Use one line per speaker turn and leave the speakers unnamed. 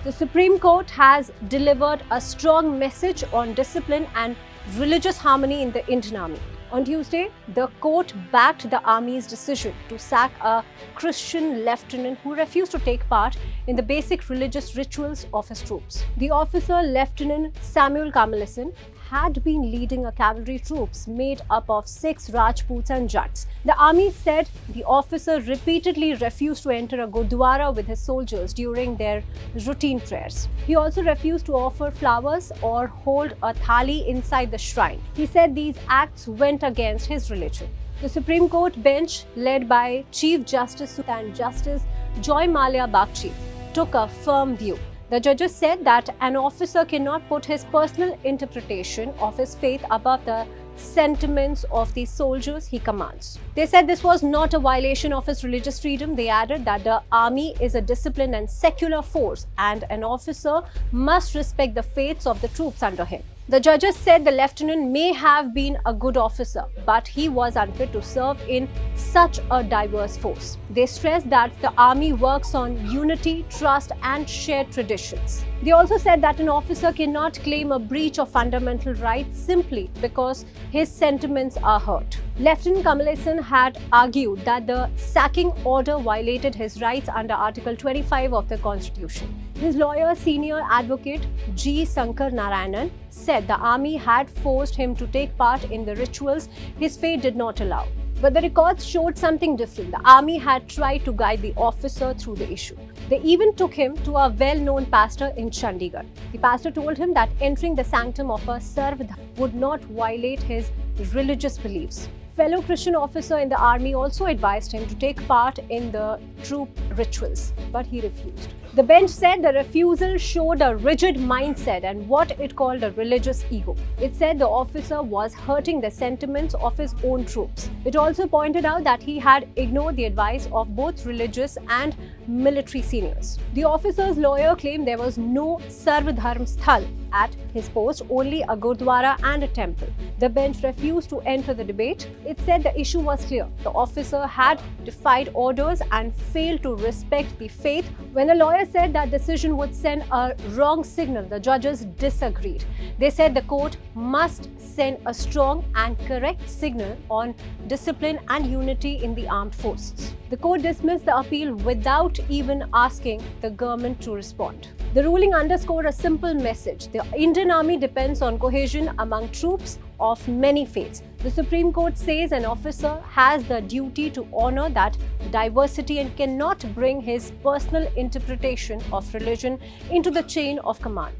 The Supreme Court has delivered a strong message on discipline and religious harmony in the Indian Army. On Tuesday, the court backed the Army's decision to sack a Christian lieutenant who refused to take part in the basic religious rituals of his troops. The officer, Lieutenant Samuel Kamalasan, had been leading a cavalry troops made up of 6 Rajputs and Jats. The army said the officer repeatedly refused to enter a Gurdwara with his soldiers during their routine prayers. He also refused to offer flowers or hold a thali inside the shrine. He said these acts went against his religion. The Supreme Court bench, led by Chief Justice and Justice Joy Malia Bagchi, took a firm view. The judges said that an officer cannot put his personal interpretation of his faith above the sentiments of the soldiers he commands. They said this was not a violation of his religious freedom. They added that the army is a disciplined and secular force and an officer must respect the faiths of the troops under him. The judges said the lieutenant may have been a good officer, but he was unfit to serve in such a diverse force. They stressed that the army works on unity, trust, and shared traditions. They also said that an officer cannot claim a breach of fundamental rights simply because his sentiments are hurt. Lieutenant Kamalasan had argued that the sacking order violated his rights under Article 25 of the Constitution. His lawyer, senior advocate G. Sankar Narayanan, said the army had forced him to take part in the rituals his faith did not allow. But the records showed something different. The army had tried to guide the officer through the issue. They even took him to a well-known pastor in Chandigarh. The pastor told him that entering the sanctum of a Sarv would not violate his religious beliefs. Fellow Christian officer in the army also advised him to take part in the troop rituals, but he refused. The bench said the refusal showed a rigid mindset and what it called a religious ego. It said the officer was hurting the sentiments of his own troops. It also pointed out that he had ignored the advice of both religious and military seniors. The officer's lawyer claimed there was no Sarv Dharm Sthal at his post, only a Gurdwara and a temple. The bench refused to enter the debate. It said the issue was clear. The officer had defied orders and failed to respect the faith. When the lawyer said that decision would send a wrong signal, the judges disagreed. They said the court must send a strong and correct signal on discipline and unity in the armed forces. The court dismissed the appeal without even asking the government to respond. The ruling underscored a simple message. The Indian Army depends on cohesion among troops of many faiths. The Supreme Court says an officer has the duty to honor that diversity and cannot bring his personal interpretation of religion into the chain of command.